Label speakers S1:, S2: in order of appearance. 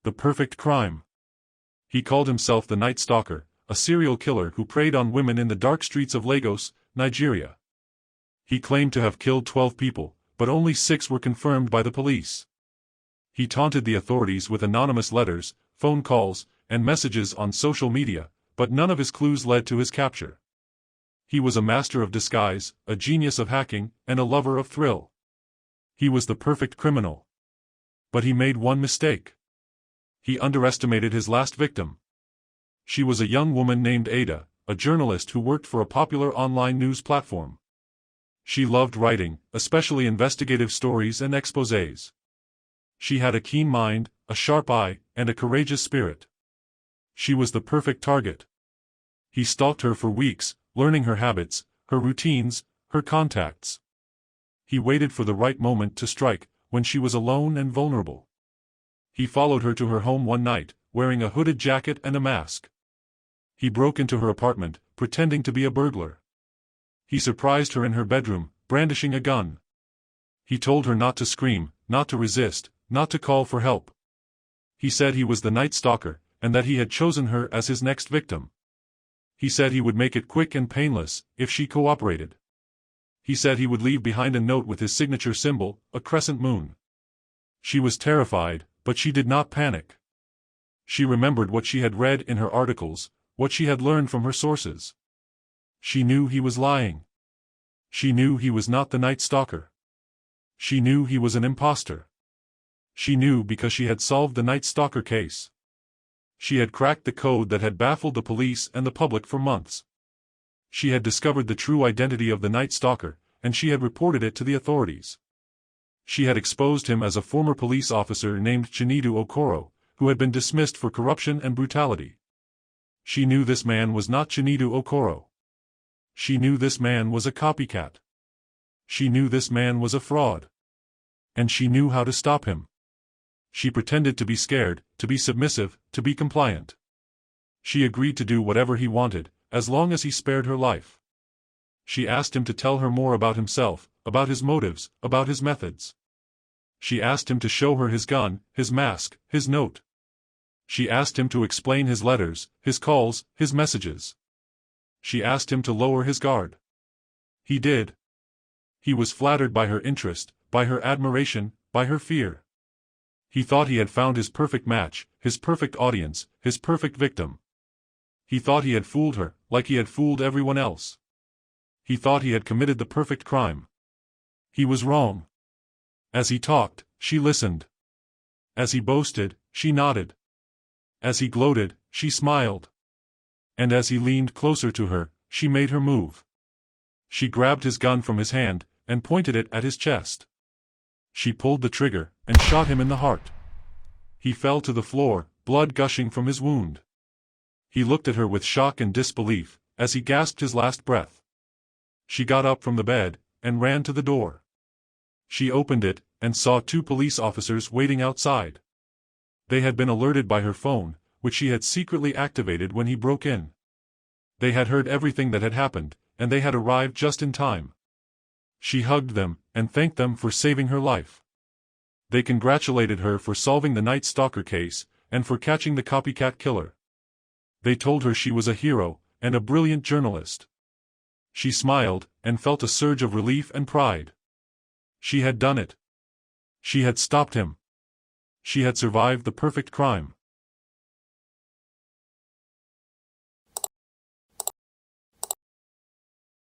S1: The perfect crime. He called himself the Night Stalker, a serial killer who preyed on women in the dark streets of Lagos, Nigeria. He claimed to have killed 12 people, but only 6 were confirmed by the police. He taunted the authorities with anonymous letters, phone calls, and messages on social media, but none of his clues led to his capture. He was a master of disguise, a genius of hacking, and a lover of thrill. He was the perfect criminal. But he made one mistake. He underestimated his last victim. She was a young woman named Ada, a journalist who worked for a popular online news platform. She loved writing, especially investigative stories and exposés. She had a keen mind, a sharp eye, and a courageous spirit. She was the perfect target. He stalked her for weeks, learning her habits, her routines, her contacts. He waited for the right moment to strike, when she was alone and vulnerable. He followed her to her home one night, wearing a hooded jacket and a mask. He broke into her apartment, pretending to be a burglar. He surprised her in her bedroom, brandishing a gun. He told her not to scream, not to resist, not to call for help. He said he was the Night Stalker, and that he had chosen her as his next victim. He said he would make it quick and painless, if she cooperated. He said he would leave behind a note with his signature symbol, a crescent moon. She was terrified, but she did not panic. She remembered what she had read in her articles, what she had learned from her sources. She knew he was lying. She knew he was not the Night Stalker. She knew he was an imposter. She knew because she had solved the Night Stalker case. She had cracked the code that had baffled the police and the public for months. She had discovered the true identity of the Night Stalker, and she had reported it to the authorities. She had exposed him as a former police officer named Chinedu Okoro, who had been dismissed for corruption and brutality. She knew this man was not Chinedu Okoro. She knew this man was a copycat. She knew this man was a fraud. And she knew how to stop him. She pretended to be scared, to be submissive, to be compliant. She agreed to do whatever he wanted, as long as he spared her life. She asked him to tell her more about himself, about his motives, about his methods. She asked him to show her his gun, his mask, his note. She asked him to explain his letters, his calls, his messages. She asked him to lower his guard. He did. He was flattered by her interest, by her admiration, by her fear. He thought he had found his perfect match, his perfect audience, his perfect victim. He thought he had fooled her, like he had fooled everyone else. He thought he had committed the perfect crime. He was wrong. As he talked, she listened. As he boasted, she nodded. As he gloated, she smiled. And as he leaned closer to her, she made her move. She grabbed his gun from his hand, and pointed it at his chest. She pulled the trigger, and shot him in the heart. He fell to the floor, blood gushing from his wound. He looked at her with shock and disbelief, as he gasped his last breath. She got up from the bed, and ran to the door. She opened it, and saw 2 police officers waiting outside. They had been alerted by her phone, which she had secretly activated when he broke in. They had heard everything that had happened, and they had arrived just in time. She hugged them, and thanked them for saving her life. They congratulated her for solving the Night Stalker case, and for catching the copycat killer. They told her she was a hero, and a brilliant journalist. She smiled, and felt a surge of relief and pride. She had done it. She had stopped him. She had survived the perfect crime.